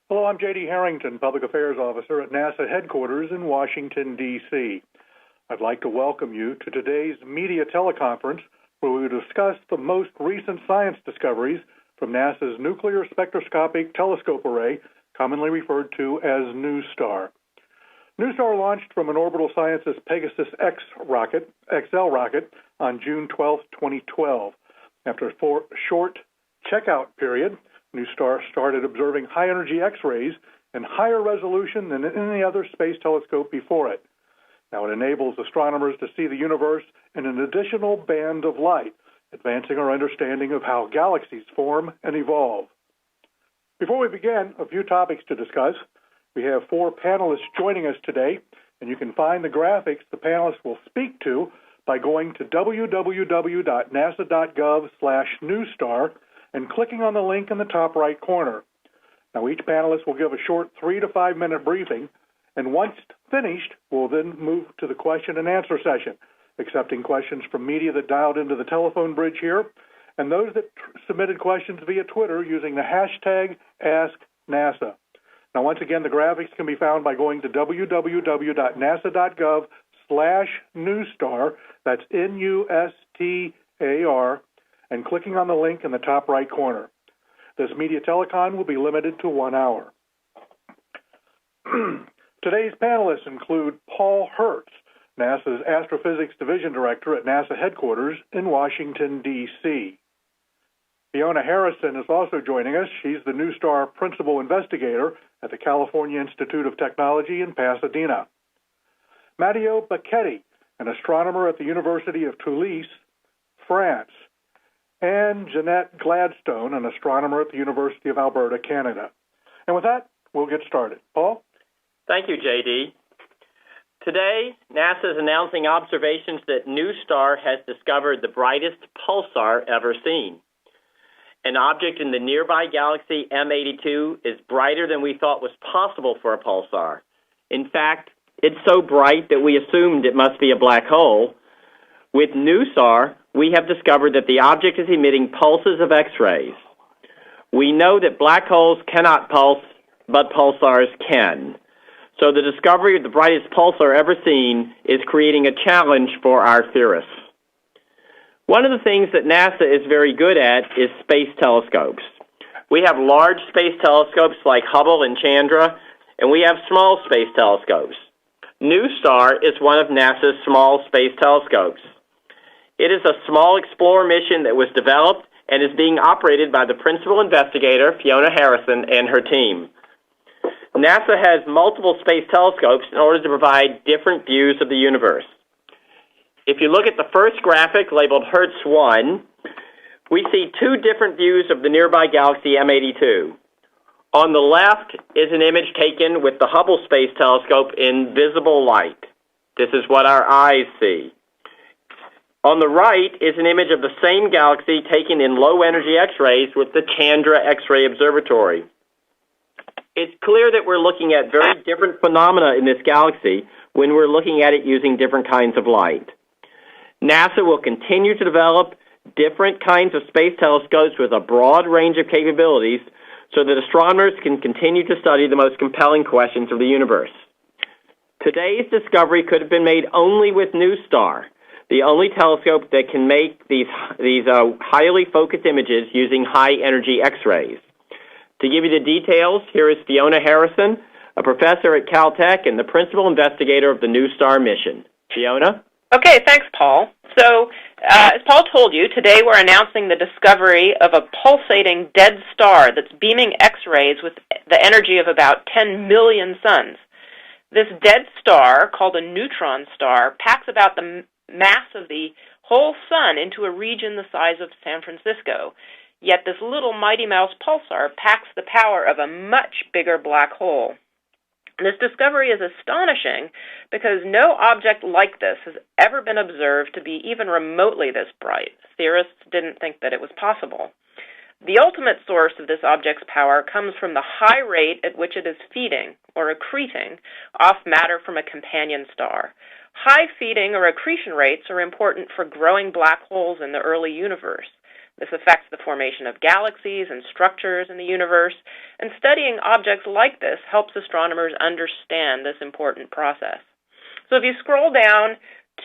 Hello, I'm J.D. Harrington, Public Affairs Officer at NASA headquarters in Washington, D.C. I'd like to welcome you to today's media teleconference where we will discuss the most recent science discoveries from NASA's Nuclear Spectroscopic Telescope Array, commonly referred to as NuSTAR. NuSTAR launched from an Orbital Sciences Pegasus XL rocket on June 12, 2012. After a short checkout period, NuSTAR started observing high-energy X-rays and higher resolution than any other space telescope before it. Now it enables astronomers to see the universe in an additional band of light, advancing our understanding of how galaxies form and evolve. Before we begin, a few topics to discuss. We have 4 panelists joining us today, and you can find the graphics the panelists will speak to by going to www.nasa.gov/NuSTAR and clicking on the link in the top right corner. Now, each panelist will give a short 3 to 5 minute briefing, and once finished, we'll then move to the question and answer session, accepting questions from media that dialed into the telephone bridge here, and those that submitted questions via Twitter using the hashtag AskNASA. Now, once again, the graphics can be found by going to www.nasa.gov/NuSTAR, that's NuSTAR, and clicking on the link in the top right corner. This media telecon will be limited to 1 hour. Today's panelists include Paul Hertz, NASA's Astrophysics Division Director at NASA headquarters in Washington, D.C. Fiona Harrison is also joining us. She's the NuSTAR Principal Investigator at the California Institute of Technology in Pasadena. Matteo Bachetti, an astronomer at the University of Toulouse, France. And Jeanette Gladstone, an astronomer at the University of Alberta, Canada. And with that, we'll get started. Paul? Thank you, J.D. Today, NASA is announcing observations that NuSTAR has discovered the brightest pulsar ever seen. An object in the nearby galaxy M82 is brighter than we thought was possible for a pulsar. In fact, it's so bright that we assumed it must be a black hole. With NuSTAR, we have discovered that the object is emitting pulses of X-rays. We know that black holes cannot pulse, but pulsars can. So the discovery of the brightest pulsar ever seen is creating a challenge for our theorists. One of the things that NASA is very good at is space telescopes. We have large space telescopes like Hubble and Chandra, and we have small space telescopes. NuSTAR is one of NASA's small space telescopes. It is a small Explorer mission that was developed and is being operated by the principal investigator, Fiona Harrison, and her team. NASA has multiple space telescopes in order to provide different views of the universe. If you look at the first graphic labeled Hertz 1, we see 2 different views of the nearby galaxy M82. On the left is an image taken with the Hubble Space Telescope in visible light. This is what our eyes see. On the right is an image of the same galaxy taken in low-energy X-rays with the Chandra X-ray Observatory. It's clear that we're looking at very different phenomena in this galaxy when we're looking at it using different kinds of light. NASA will continue to develop different kinds of space telescopes with a broad range of capabilities so that astronomers can continue to study the most compelling questions of the universe. Today's discovery could have been made only with NuSTAR, the only telescope that can make these highly focused images using high-energy X-rays. To give you the details, here is Fiona Harrison, a professor at Caltech and the principal investigator of the NuSTAR mission. Fiona? Okay, thanks, Paul. So, as Paul told you, today we're announcing the discovery of a pulsating dead star that's beaming X-rays with the energy of about 10 million suns. This dead star, called a neutron star, packs about the mass of the whole sun into a region the size of San Francisco. Yet this little Mighty Mouse pulsar packs the power of a much bigger black hole. This discovery is astonishing because no object like this has ever been observed to be even remotely this bright. Theorists didn't think that it was possible. The ultimate source of this object's power comes from the high rate at which it is feeding, or accreting, off matter from a companion star. High feeding or accretion rates are important for growing black holes in the early universe. This affects the formation of galaxies and structures in the universe, and studying objects like this helps astronomers understand this important process. So if you scroll down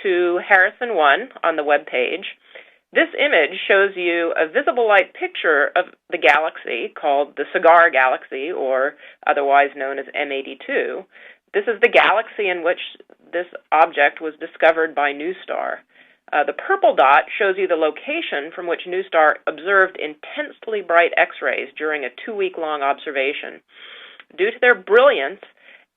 to Harrison 1 on the web page, this image shows you a visible light picture of the galaxy called the Cigar Galaxy, or otherwise known as M82. This is the galaxy in which this object was discovered by NuSTAR. The purple dot shows you the location from which NuSTAR observed intensely bright X-rays during a 2-week-long observation. Due to their brilliance,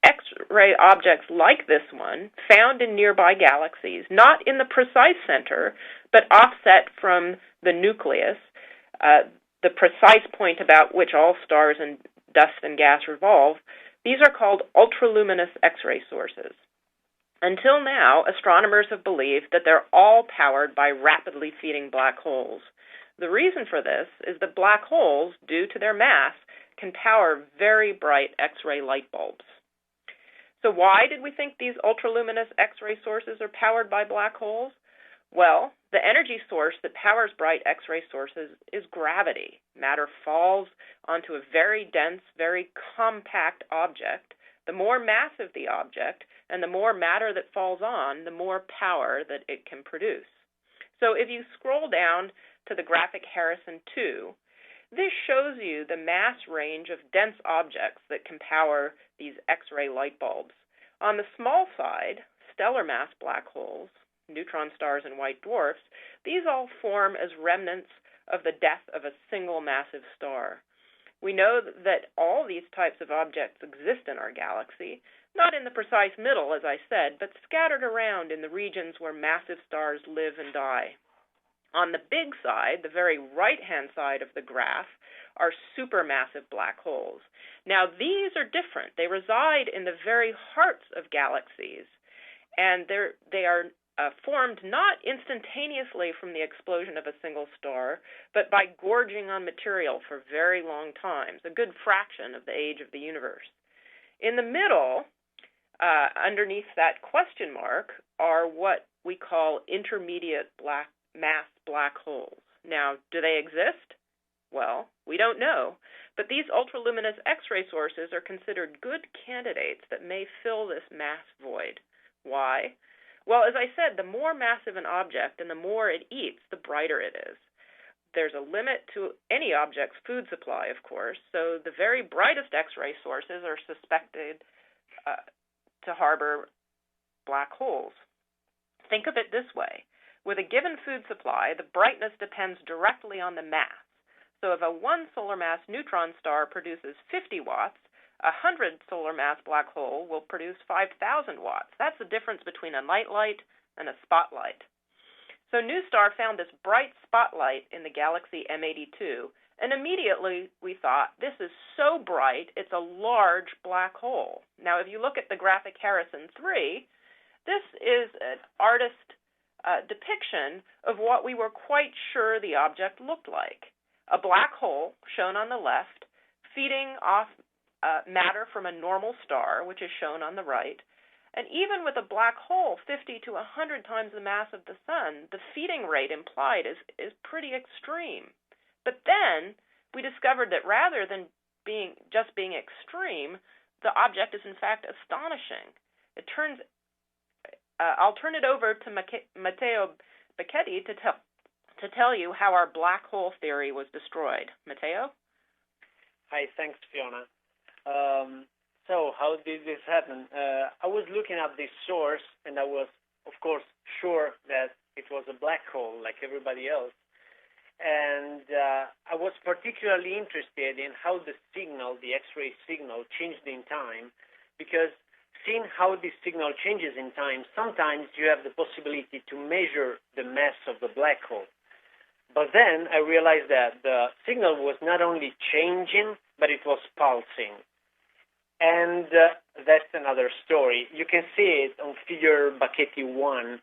X-ray objects like this one, found in nearby galaxies, not in the precise center, but offset from the nucleus, the precise point about which all stars and dust and gas revolve, these are called ultraluminous X-ray sources. Until now, astronomers have believed that they're all powered by rapidly feeding black holes. The reason for this is that black holes, due to their mass, can power very bright X-ray light bulbs. So why did we think these ultraluminous X-ray sources are powered by black holes? Well, the energy source that powers bright X-ray sources is gravity. Matter falls onto a very dense, very compact object. The more massive the object, and the more matter that falls on, the more power that it can produce. So if you scroll down to the graphic Harrison 2, this shows you the mass range of dense objects that can power these X-ray light bulbs. On the small side, stellar mass black holes, neutron stars and white dwarfs, these all form as remnants of the death of a single massive star. We know that all these types of objects exist in our galaxy, not in the precise middle, as I said, but scattered around in the regions where massive stars live and die. On the big side, the very right-hand side of the graph, are supermassive black holes. Now, these are different. They reside in the very hearts of galaxies, and they are formed not instantaneously from the explosion of a single star, but by gorging on material for very long times, a good fraction of the age of the universe. In the middle, underneath that question mark, are what we call intermediate mass black holes. Now, do they exist? Well, we don't know, but these ultraluminous X-ray sources are considered good candidates that may fill this mass void. Why? Well, as I said, the more massive an object and the more it eats, the brighter it is. There's a limit to any object's food supply, of course, so the very brightest X-ray sources are suspected to harbor black holes. Think of it this way. With a given food supply, the brightness depends directly on the mass. So if a 1 solar mass neutron star produces 50 watts, a 100 solar mass black hole will produce 5,000 watts. That's the difference between a nightlight and a spotlight. So NuSTAR found this bright spotlight in the galaxy M82, and immediately we thought, this is so bright, it's a large black hole. Now, if you look at the graphic Harrison 3, this is an artist depiction of what we were quite sure the object looked like. A black hole, shown on the left, feeding off matter from a normal star, which is shown on the right. And even with a black hole 50 to 100 times the mass of the sun, the feeding rate implied is pretty extreme. But then we discovered that rather than being extreme, the object is in fact astonishing. I'll turn it over to Matteo Bachetti to tell you how our black hole theory was destroyed. Matteo? Hi, thanks, Fiona. So how did this happen? I was looking at this source, and I was, of course, sure that it was a black hole like everybody else. And I was particularly interested in how the signal, the X-ray signal, changed in time, because seeing how this signal changes in time, sometimes you have the possibility to measure the mass of the black hole. But then I realized that the signal was not only changing, but it was pulsing. And that's another story. You can see it on figure Bachetti 1.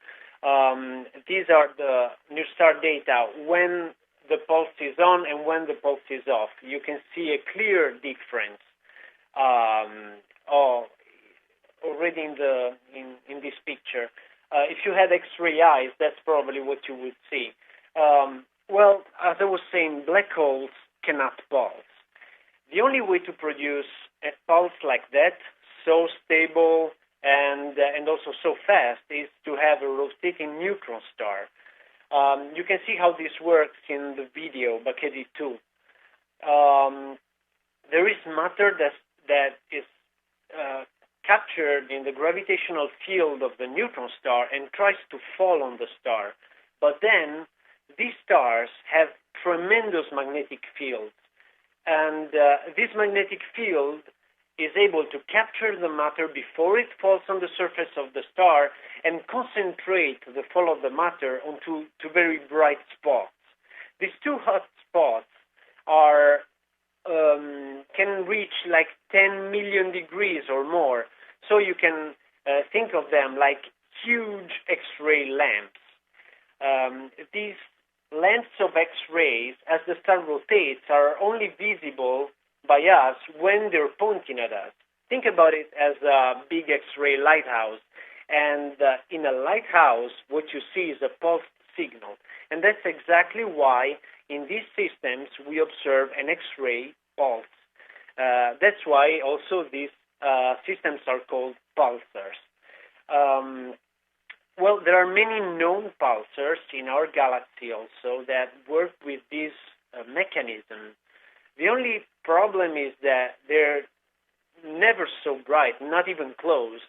These are the NuSTAR data when the pulse is on and when the pulse is off. You can see a clear difference already in this picture. If you had X-ray eyes, that's probably what you would see. Well, as I was saying, black holes cannot pulse. The only way to produce a pulse like that, so stable and also so fast, is to have a rotating neutron star. You can see how this works in the video, Bachetti 2. There is matter that is captured in the gravitational field of the neutron star and tries to fall on the star. But then these stars have tremendous magnetic fields. And this magnetic field is able to capture the matter before it falls on the surface of the star and concentrate the fall of the matter onto two very bright spots. These two hot spots can reach like 10 million degrees or more. So you can think of them like huge X-ray lamps. These lamps of X-rays, as the star rotates, are only visible by us when they're pointing at us. Think about it as a big X-ray lighthouse. And in a lighthouse, what you see is a pulsed signal. And that's exactly why in these systems we observe an X-ray pulse. That's why also these systems are called pulsars. Well, there are many known pulsars in our galaxy also that work with this mechanism. The only problem is that they're never so bright, not even close.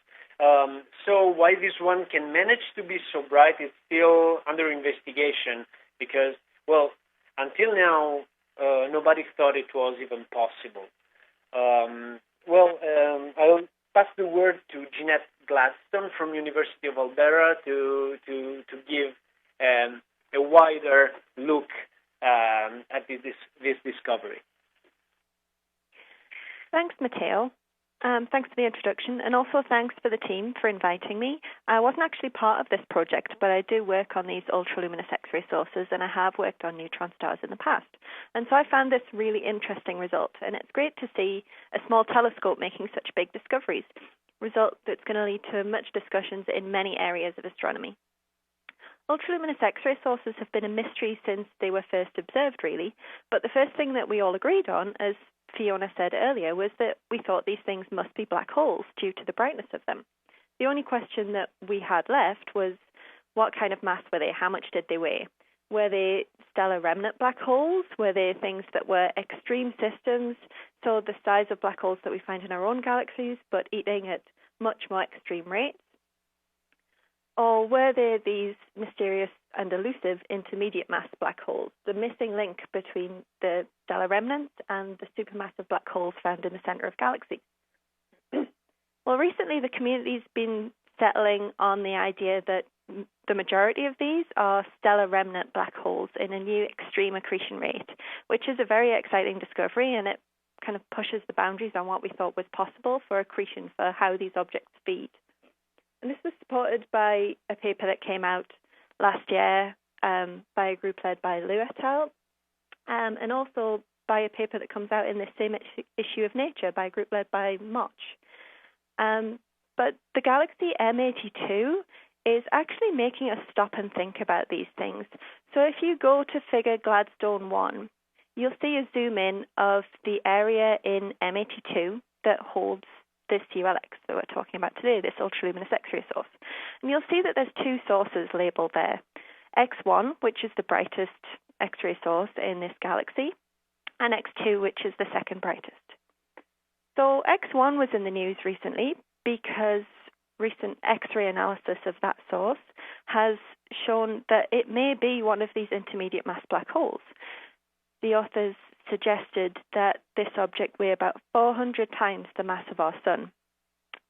So why this one can manage to be so bright is still under investigation because, well, until now, nobody thought it was even possible. I'll pass the word to Jeanette Gladstone from University of Alberta to give a wider look at this discovery. Thanks, Matteo. Thanks for the introduction, and also thanks for the team for inviting me. I wasn't actually part of this project, but I do work on these ultraluminous X-ray sources, and I have worked on neutron stars in the past. And so I found this really interesting result, and it's great to see a small telescope making such big discoveries, result that's going to lead to much discussions in many areas of astronomy. Ultraluminous X-ray sources have been a mystery since they were first observed, really, but the first thing that we all agreed on, as Fiona said earlier, was that we thought these things must be black holes due to the brightness of them. The only question that we had left was what kind of mass were they? How much did they weigh? Were they stellar remnant black holes? Were they things that were extreme systems, so the size of black holes that we find in our own galaxies, but eating at much more extreme rates? Or were they these mysterious and elusive intermediate mass black holes, the missing link between the stellar remnants and the supermassive black holes found in the center of galaxies? Well, recently the community's been settling on the idea that the majority of these are stellar remnant black holes in a new extreme accretion rate, which is a very exciting discovery, and it kind of pushes the boundaries on what we thought was possible for accretion for how these objects feed. And this was supported by a paper that came out last year by a group led by Liu et al., and also by a paper that comes out in this same issue of Nature by a group led by Moch. But the galaxy M82 is actually making us stop and think about these things. So if you go to figure Gladstone 1, you'll see a zoom in of the area in M82 that holds this ULX that we're talking about today, this ultraluminous X-ray source. And you'll see that there's two sources labeled there. X1, which is the brightest X-ray source in this galaxy, and X2, which is the second brightest. So X1 was in the news recently because recent X-ray analysis of that source has shown that it may be one of these intermediate mass black holes. The authors suggested that this object weighs about 400 times the mass of our sun.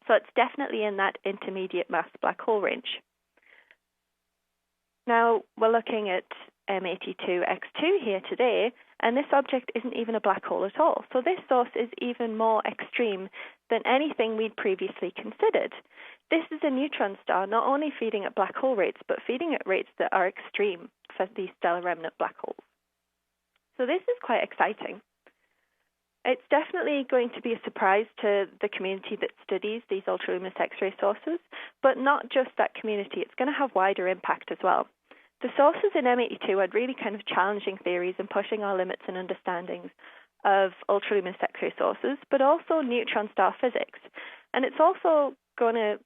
So it's definitely in that intermediate mass black hole range. Now, we're looking at M82X2 here today, and this object isn't even a black hole at all. So this source is even more extreme than anything we'd previously considered. This is a neutron star not only feeding at black hole rates, but feeding at rates that are extreme for these stellar remnant black holes. So this is quite exciting. It's definitely going to be a surprise to the community that studies these ultraluminous X-ray sources, but not just that community. It's going to have wider impact as well. the sources in M82 are really kind of challenging theories and pushing our limits and understandings of ultraluminous X-ray sources, but also neutron star physics. And it's also going to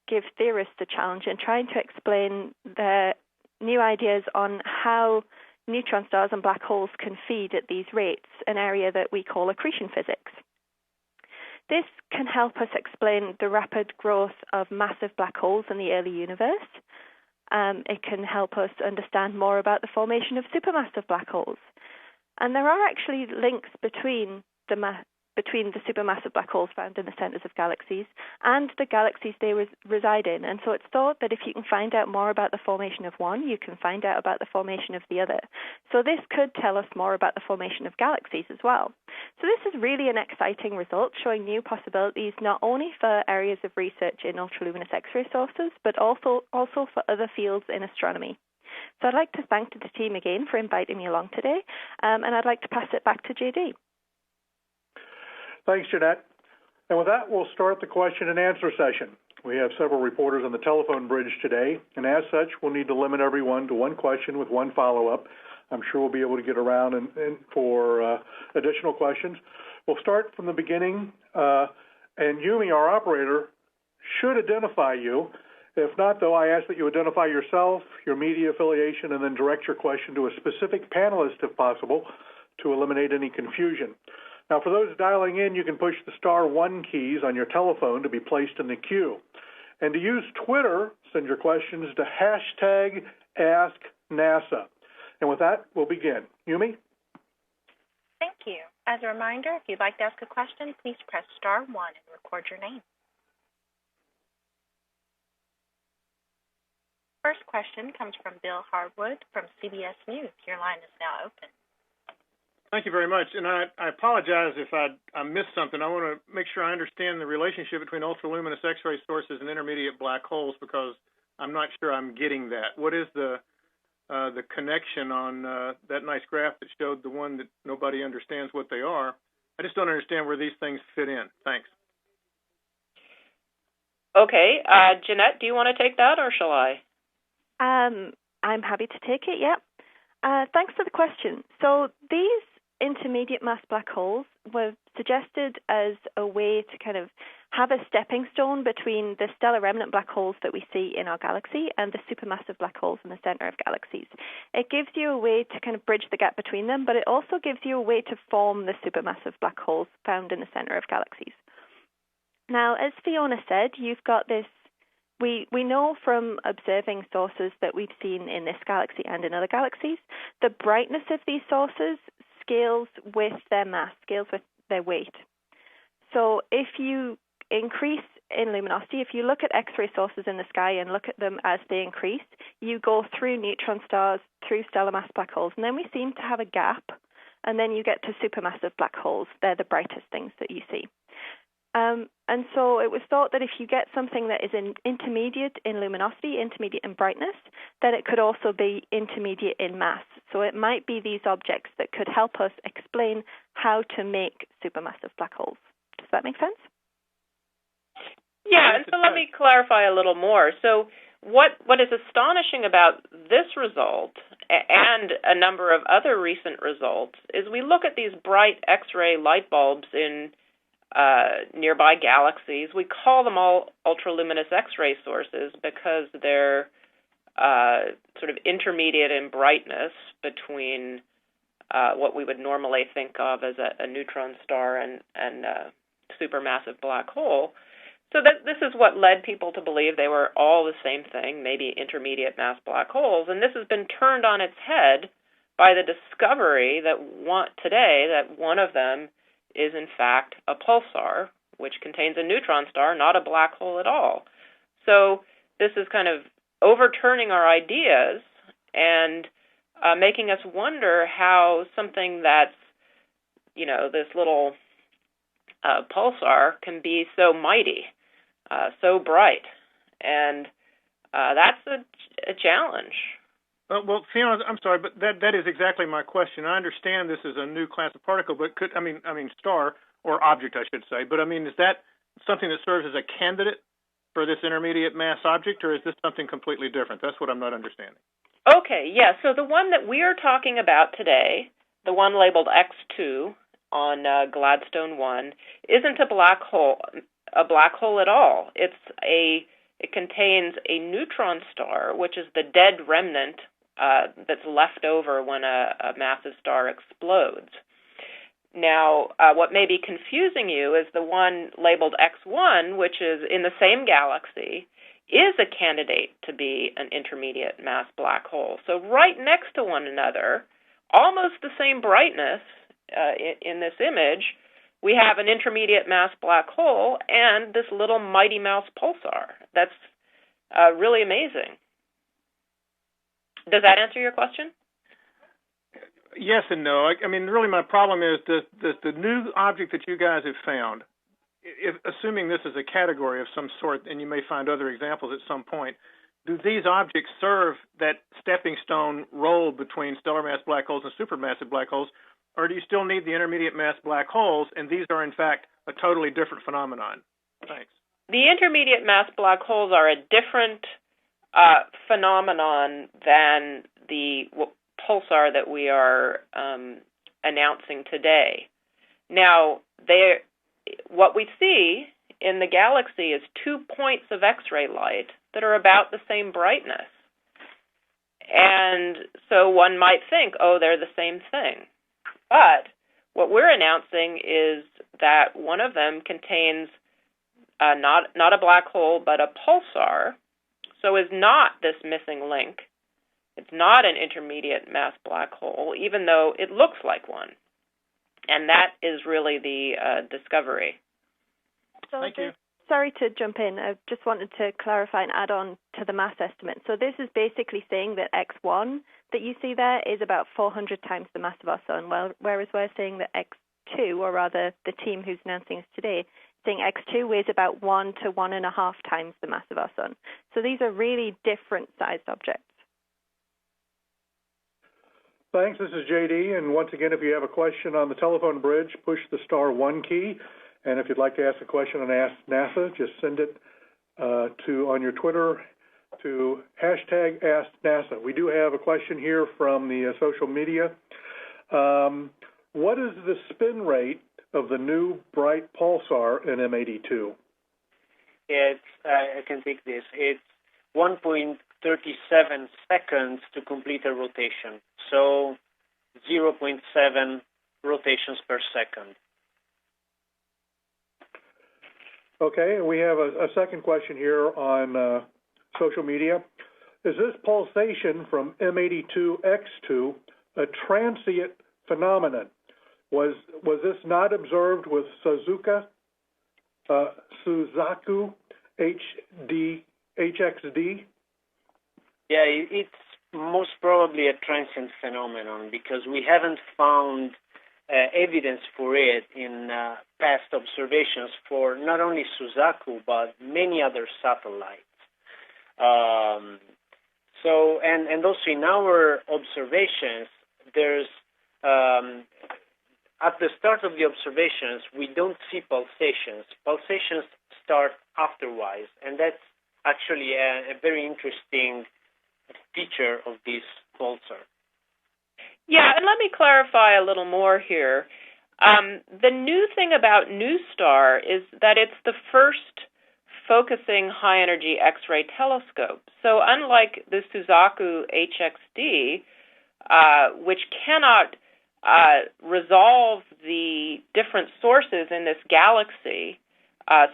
give theorists a challenge in trying to explain their new ideas on how neutron stars and black holes can feed at these rates, an area that we call accretion physics. This can help us explain the rapid growth of massive black holes in the early universe. It can help us understand more about the formation of supermassive black holes. And there are actually links between the supermassive black holes found in the centers of galaxies and the galaxies they reside in. And so it's thought that if you can find out more about the formation of one, you can find out about the formation of the other. So this could tell us more about the formation of galaxies as well. So this is really an exciting result, showing new possibilities not only for areas of research in ultraluminous X-ray sources, but also for other fields in astronomy. So I'd like to thank the team again for inviting me along today, and I'd like to pass it back to JD. Thanks, Jeanette. And with that, we'll start the question and answer session. We have several reporters on the telephone bridge today, and as such, we'll need to limit everyone to one question with one follow-up. I'm sure we'll be able to get around and for additional questions. We'll start from the beginning, and Yumi, our operator, should identify you. If not, though, I ask that you identify yourself, your media affiliation, and then direct your question to a specific panelist if possible to eliminate any confusion. Now, for those dialing in, you can push the *1 keys on your telephone to be placed in the queue. And to use Twitter, send your questions to #AskNASA. And with that, we'll begin. Yumi? Thank you. As a reminder, if you'd like to ask a question, please press *1 and record your name. First question comes from Bill Harwood from CBS News. Your line is now open. Thank you very much. And I apologize if I missed something. I want to make sure I understand the relationship between ultraluminous X-ray sources and intermediate black holes, because I'm not sure I'm getting that. What is the connection on that nice graph that showed the one that nobody understands what they are? I just don't understand where these things fit in. Thanks. Okay. Jeanette, do you want to take that, or shall I? I'm happy to take it, yep. Thanks for the question. So these intermediate mass black holes were suggested as a way to kind of have a stepping stone between the stellar remnant black holes that we see in our galaxy and the supermassive black holes in the center of galaxies. It gives you a way to kind of bridge the gap between them, but it also gives you a way to form the supermassive black holes found in the center of galaxies. Now, as Fiona said, you've got this. We know from observing sources that we've seen in this galaxy and in other galaxies, the brightness of these sources scales with their mass, scales with their weight. So if you increase in luminosity, if you look at X-ray sources in the sky and look at them as they increase, you go through neutron stars, through stellar mass black holes, and then we seem to have a gap, and then you get to supermassive black holes. They're the brightest things that you see. And so it was thought that if you get something that is intermediate in luminosity, intermediate in brightness, then it could also be intermediate in mass. So it might be these objects that could help us explain how to make supermassive black holes. Does that make sense? Yeah, and so let me clarify a little more. So what is astonishing about this result and a number of other recent results is we look at these bright X-ray light bulbs in nearby galaxies. We call them all ultraluminous X-ray sources because they're sort of intermediate in brightness between what we would normally think of as a neutron star and a supermassive black hole. So this is what led people to believe they were all the same thing, maybe intermediate mass black holes. And this has been turned on its head by the discovery that one of them is in fact a pulsar, which contains a neutron star, not a black hole at all. So this is kind of overturning our ideas and making us wonder how something that's, this little pulsar can be so mighty, so bright. And that's a challenge. Well, Fiona, I'm sorry, but that is exactly my question. I understand this is a new class of particle, but star or object, I should say. But is that something that serves as a candidate for this intermediate mass object, or is this something completely different? That's what I'm not understanding. Okay, yeah, so the one that we are talking about today, the one labeled X2 on Gladstone 1, isn't a black hole at all. It contains a neutron star, which is the dead remnant that's left over when a massive star explodes. Now, what may be confusing you is the one labeled X1, which is in the same galaxy, is a candidate to be an intermediate mass black hole. So right next to one another, almost the same brightness in this image, we have an intermediate mass black hole and this little Mighty Mouse pulsar. That's really amazing. Does that answer your question? Yes and no. I mean, really my problem is, does the new object that you guys have found, assuming this is a category of some sort, and you may find other examples at some point, do these objects serve that stepping stone role between stellar mass black holes and supermassive black holes, or do you still need the intermediate mass black holes, and these are, in fact, a totally different phenomenon? Thanks. The intermediate mass black holes are a different phenomenon than the pulsar that we are announcing today. Now, what we see in the galaxy is 2 points of X-ray light that are about the same brightness. And so one might think, oh, they're the same thing. But what we're announcing is that one of them contains not a black hole, but a pulsar, so is not this missing link. It's not an intermediate mass black hole, even though it looks like one. And that is really the discovery. So Thank you. Sorry to jump in. I just wanted to clarify and add on to the mass estimate. So this is basically saying that X1 that you see there is about 400 times the mass of our sun, whereas we're saying that X2, or rather the team who's announcing this today, saying X2 weighs about 1 to 1.5 times the mass of our sun. So these are really different sized objects. Thanks. This is JD, and once again, if you have a question on the telephone bridge, push the *1 key. And if you'd like to ask a question and ask NASA, just send it on your Twitter to #AskNASA. We do have a question here from the social media. What is the spin rate of the new bright pulsar in M82? I can take this. It's 1.37 seconds to complete a rotation, so 0.7 rotations per second. Okay, and we have a second question here on social media. Is this pulsation from M82X2 a transient phenomenon? Was this not observed with Suzaku HXD? Yeah, it's most probably a transient phenomenon because we haven't found evidence for it in past observations for not only Suzaku but many other satellites. And also in our observations, there's at the start of the observations, we don't see pulsations. Pulsations start afterwards, and that's actually a very interesting feature of this pulsar. Yeah, and let me clarify a little more here. The new thing about NuSTAR is that it's the first focusing high-energy X-ray telescope. So unlike the Suzaku HXD, which cannot resolve the different sources in this galaxy,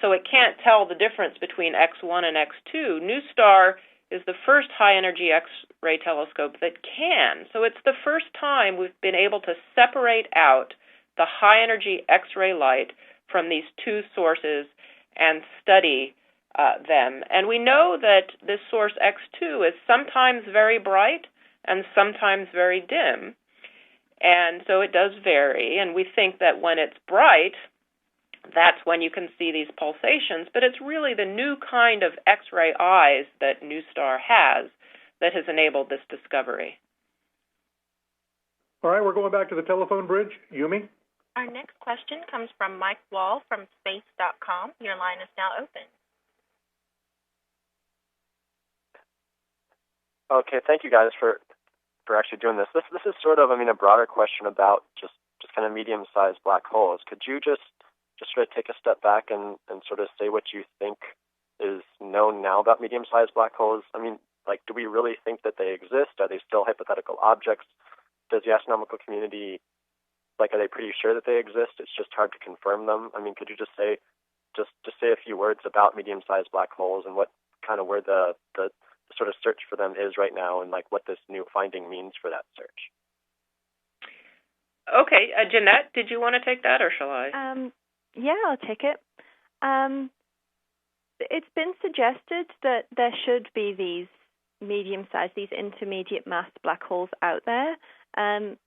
so it can't tell the difference between X1 and X2, NuSTAR is the first high-energy X-ray telescope that can. So it's the first time we've been able to separate out the high-energy X-ray light from these two sources and study them. And we know that this source X2 is sometimes very bright and sometimes very dim. And so it does vary, and we think that when it's bright, that's when you can see these pulsations, but it's really the new kind of X-ray eyes that NuSTAR has that has enabled this discovery. All right, we're going back to the telephone bridge. Yumi? Our next question comes from Mike Wall from space.com. Your line is now open. Okay, thank you guys for actually doing this. This is sort of, a broader question about just kind of medium-sized black holes. Could you just sort of take a step back and sort of say what you think is known now about medium-sized black holes? Do we really think that they exist? Are they still hypothetical objects? Does the astronomical community, are they pretty sure that they exist? It's just hard to confirm them. Could you just say a few words about medium-sized black holes and what kind of where the sort of search for them is right now, and what this new finding means for that search? Okay, Jeanette, did you want to take that, or shall I? Yeah, I'll take it. It's been suggested that there should be these medium-sized, these intermediate mass black holes out there, and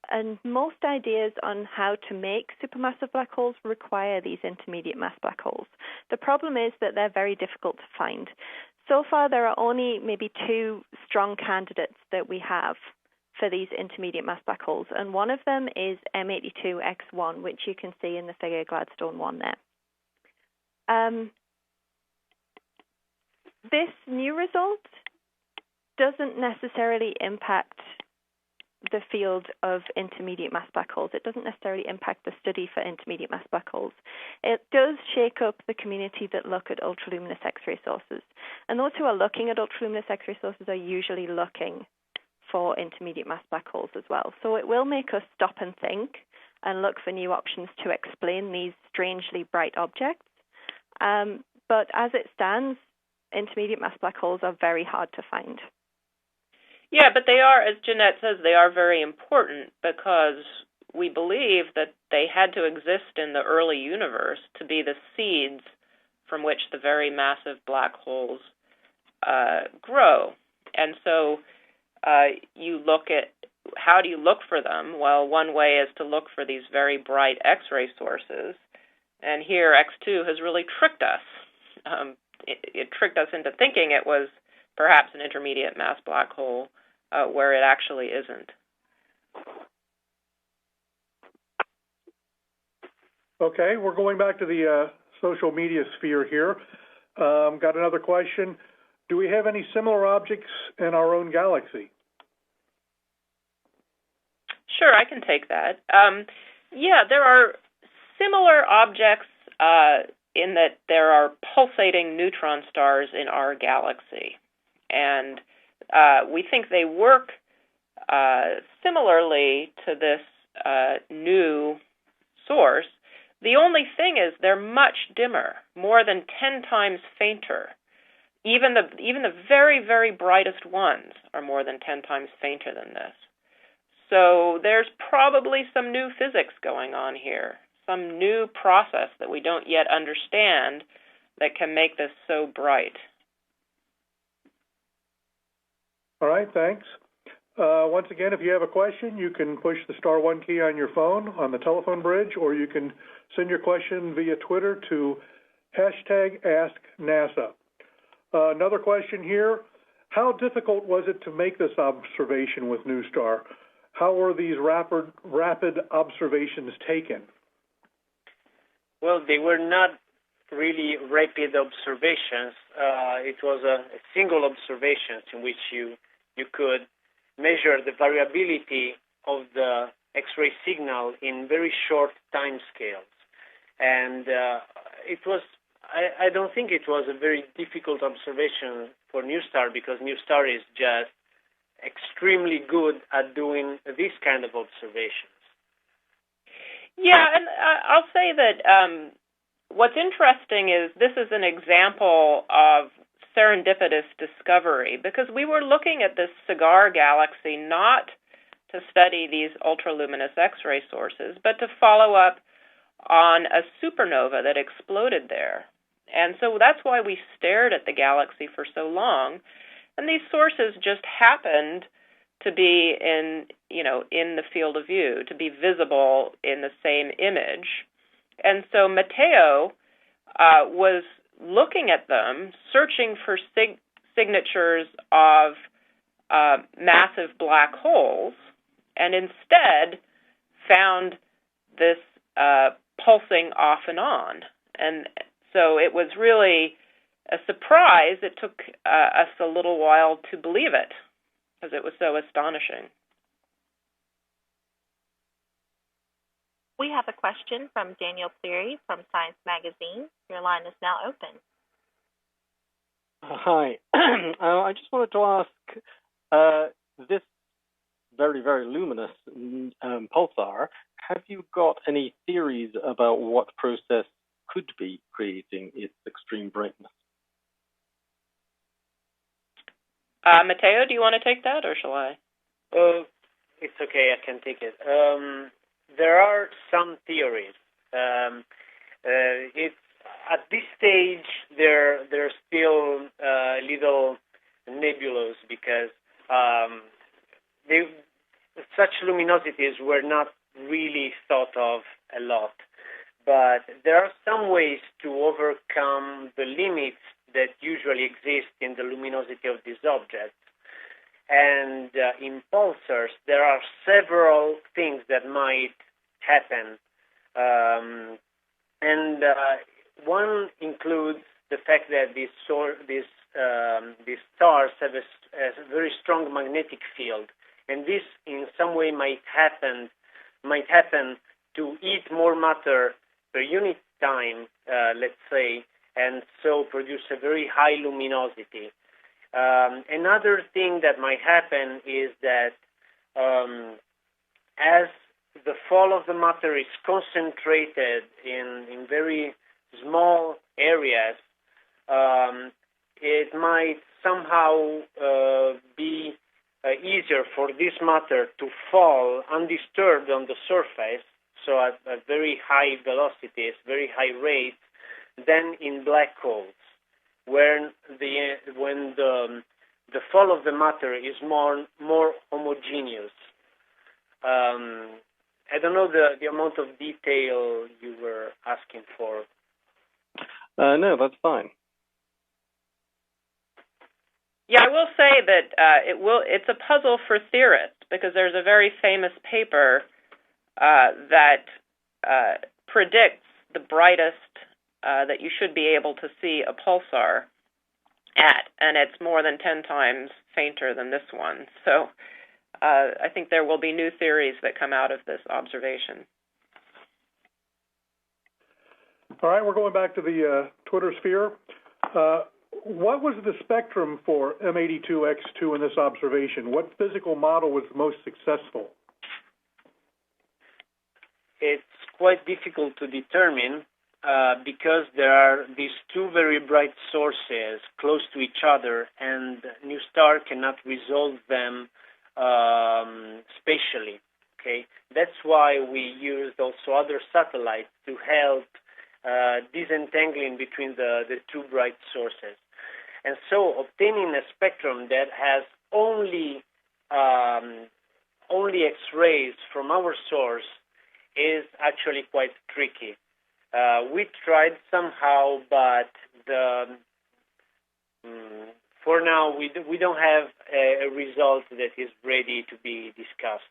most ideas on how to make supermassive black holes require these intermediate mass black holes. The problem is that they're very difficult to find. So far, there are only maybe two strong candidates that we have for these intermediate mass black holes, and one of them is M82X1, which you can see in the figure Gladstone 1 there. This new result doesn't necessarily impact the field of intermediate mass black holes. It doesn't necessarily impact the study for intermediate mass black holes. It does shake up the community that look at ultraluminous X-ray sources. And those who are looking at ultraluminous X-ray sources are usually looking for intermediate mass black holes as well. So it will make us stop and think and look for new options to explain these strangely bright objects. But as it stands, intermediate mass black holes are very hard to find. Yeah, but they are, as Jeanette says, they are very important because we believe that they had to exist in the early universe to be the seeds from which the very massive black holes grow. And so you look at, how do you look for them? Well, one way is to look for these very bright X-ray sources. And here, X2 has really tricked us. It tricked us into thinking it was perhaps an intermediate mass black hole, where it actually isn't. Okay, we're going back to the social media sphere here. Got another question. Do we have any similar objects in our own galaxy? Sure, I can take that. Yeah, there are similar objects in that there are pulsating neutron stars in our galaxy. And we think they work similarly to this new source. The only thing is they're much dimmer, more than 10 times fainter. Even the very, very brightest ones are more than 10 times fainter than this. So there's probably some new physics going on here, some new process that we don't yet understand that can make this so bright. All right, thanks. Once again, if you have a question, you can push the *1 key on your phone on the telephone bridge, or you can send your question via Twitter to #AskNASA. Another question here. How difficult was it to make this observation with NuSTAR? How were these rapid observations taken? Well, they were not really rapid observations. It was a single observation in which you could measure the variability of the X-ray signal in very short time scales. And I don't think it was a very difficult observation for NuSTAR, because NuSTAR is just extremely good at doing this kind of observations. Yeah, and I'll say that what's interesting is this is an example of serendipitous discovery, because we were looking at this cigar galaxy not to study these ultraluminous X-ray sources, but to follow up on a supernova that exploded there. And so that's why we stared at the galaxy for so long. And these sources just happened to be in the field of view, to be visible in the same image. And so Matteo was looking at them, searching for signatures of massive black holes, and instead found this pulsing off and on. And so it was really a surprise. It took us a little while to believe it. because it was so astonishing. We have a question from Daniel Cleary from Science Magazine. Your line is now open. Hi. I just wanted to ask, this very, very luminous pulsar, have you got any theories about what process could be creating its extreme brightness? Matteo, do you want to take that, or shall I? It's okay, I can take it. There are some theories. It's at this stage they're still little nebulous because such luminosities were not really thought of a lot. But there are some ways to overcome the limits that usually exist in the luminosity of these objects. And in pulsars, there are several things that might happen. One includes the fact that these stars have a very strong magnetic field, and this in some way might happen to eat more matter per unit time, let's say, and so produce a very high luminosity. Another thing that might happen is that as the fall of the matter is concentrated in very small areas, it might somehow be easier for this matter to fall undisturbed on the surface, so at very high velocities, very high rates, than in black holes, when the fall of the matter is more homogeneous. I don't know the amount of detail you were asking for. No, that's fine. Yeah, I will say that it's a puzzle for theorists, because there's a very famous paper that predicts the brightest that you should be able to see a pulsar at, and it's more than 10 times fainter than this one. So I think there will be new theories that come out of this observation. All right, we're going back to the Twitter sphere. What was the spectrum for M82X2 in this observation? What physical model was most successful? It's quite difficult to determine because there are these two very bright sources close to each other, and NuSTAR cannot resolve them spatially. Okay, that's why we used also other satellites to help disentangling between the two bright sources. And so obtaining a spectrum that has only X-rays from our source is actually quite tricky. We tried somehow, but for now we don't have a result that is ready to be discussed.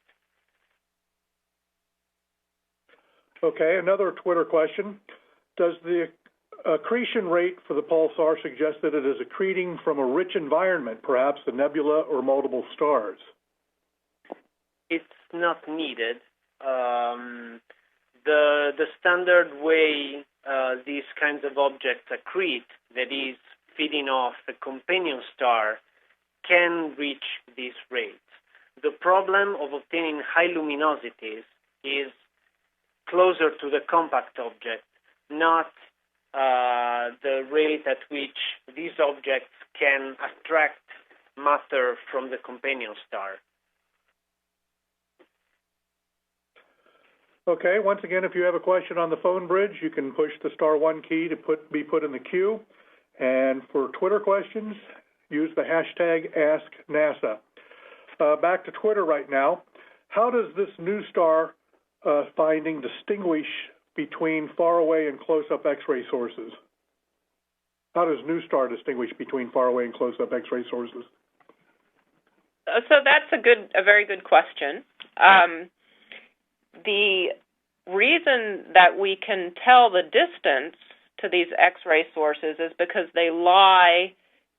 Okay, another Twitter question. Does the accretion rate for the pulsar suggest that it is accreting from a rich environment, perhaps a nebula or multiple stars? It's not needed. The standard way these kinds of objects accrete, that is, feeding off a companion star, can reach these rates. The problem of obtaining high luminosities is closer to the compact object, not the rate at which these objects can attract matter from the companion star. Okay, once again, if you have a question on the phone bridge, you can push the *1 key to be put in the queue. And for Twitter questions, use the hashtag AskNASA. Back to Twitter right now. How does this NuSTAR finding distinguish between far-away and close-up X-ray sources? How does NuSTAR distinguish between far-away and close-up X-ray sources? So that's a very good question. The reason that we can tell the distance to these X-ray sources is because they lie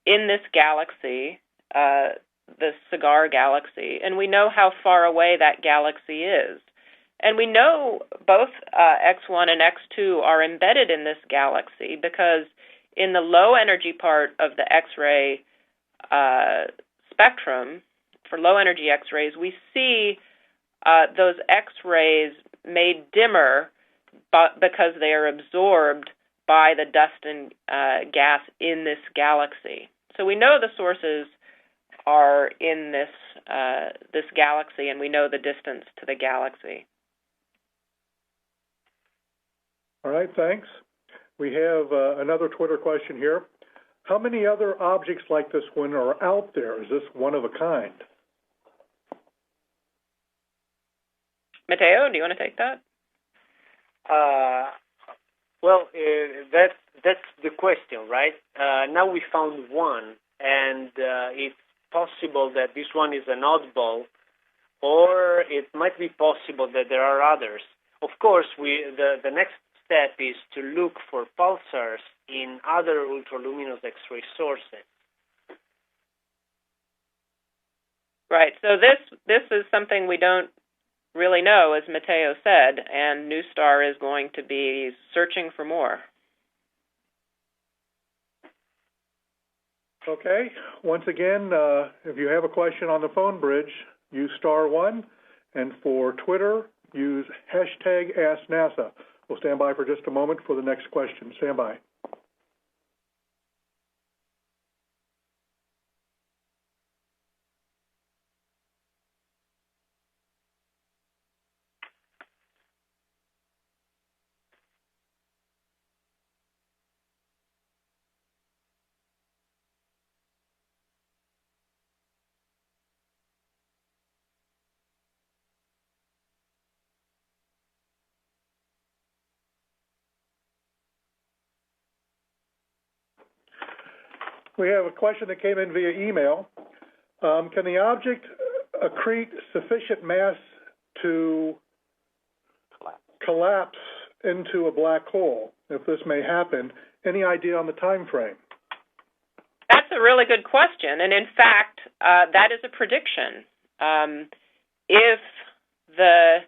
in this galaxy this cigar galaxy, and we know how far away that galaxy is. And we know both X1 and X2 are embedded in this galaxy because in the low energy part of the X-ray spectrum, for low energy X-rays, we see those X-rays made dimmer because they are absorbed by the dust and gas in this galaxy. So we know the sources are in this galaxy, and we know the distance to the galaxy. All right, thanks. We have another Twitter question here. How many other objects like this one are out there? Is this one of a kind? Matteo, do you want to take that? Well, that's the question, right? Now we found one, and it's possible that this one is an oddball, or it might be possible that there are others. Of course, the next step is to look for pulsars in other ultraluminous X-ray sources. Right. So this is something we don't really know, as Matteo said, and NuSTAR is going to be searching for more. Okay. Once again, if you have a question on the phone bridge, use *1, and for Twitter, use #AskNASA. We'll stand by for just a moment for the next question. Stand by. We have a question that came in via email. Can the object accrete sufficient mass to collapse into a black hole? If this may happen, any idea on the time frame? That's a really good question, and in fact, that is a prediction. If the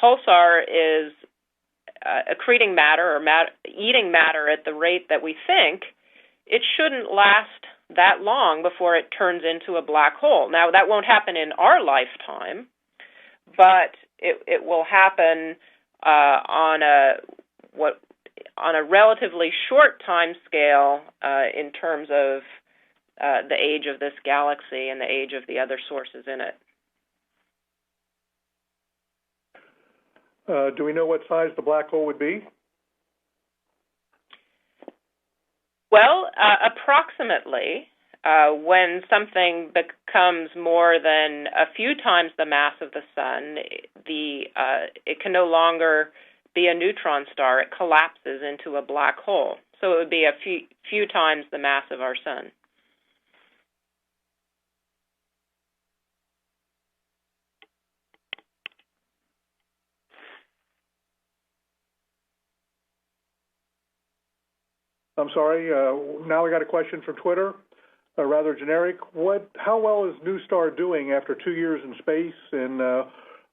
pulsar is accreting matter or eating matter at the rate that we think, it shouldn't last that long before it turns into a black hole. Now, that won't happen in our lifetime, but it will happen on a relatively short time scale in terms of the age of this galaxy and the age of the other sources in it. Do we know what size the black hole would be? Well, approximately, when something becomes more than a few times the mass of the sun, it can no longer be a neutron star. It collapses into a black hole. So it would be a few times the mass of our sun. I'm sorry, now we got a question from Twitter, rather generic. How well is NuSTAR doing after 2 years in space, and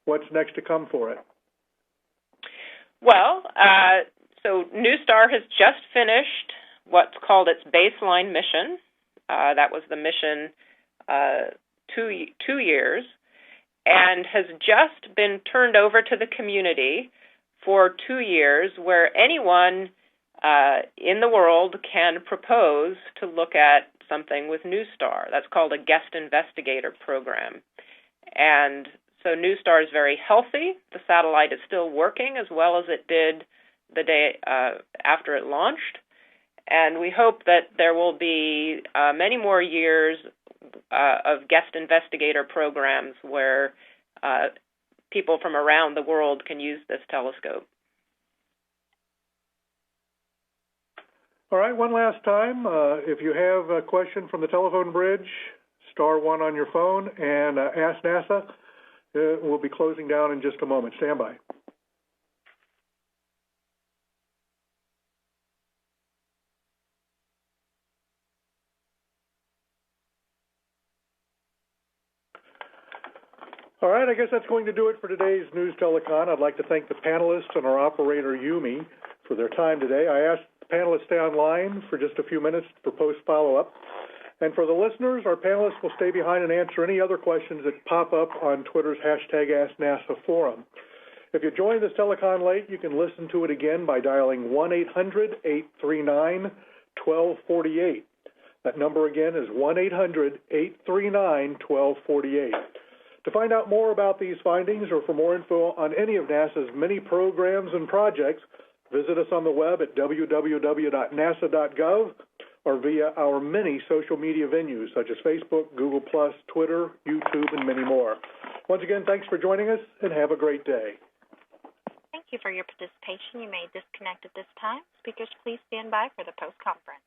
what's next to come for it? Well, so NuSTAR has just finished what's called its baseline mission. That was the mission 2 years, and has just been turned over to the community for 2 years, where anyone in the world can propose to look at something with NuSTAR. That's called a guest investigator program. And so NuSTAR is very healthy. The satellite is still working as well as it did the day after it launched. And we hope that there will be many more years of guest investigator programs where people from around the world can use this telescope. All right, one last time. If you have a question from the telephone bridge, *1 on your phone, and ask NASA. We'll be closing down in just a moment. Stand by. All right, I guess that's going to do it for today's News Telecon. I'd like to thank the panelists and our operator, Yumi, for their time today. I asked the panelists to stay online for just a few minutes for post-follow-up. And for the listeners, our panelists will stay behind and answer any other questions that pop up on Twitter's hashtag AskNASA forum. If you joined this telecon late, you can listen to it again by dialing 1-800-839-1248. That number again is 1-800-839-1248. To find out more about these findings or for more info on any of NASA's many programs and projects, visit us on the web at www.nasa.gov or via our many social media venues such as Facebook, Google+, Twitter, YouTube, and many more. Once again, thanks for joining us and have a great day. Thank you for your participation. You may disconnect at this time. Speakers, please stand by for the post-conference.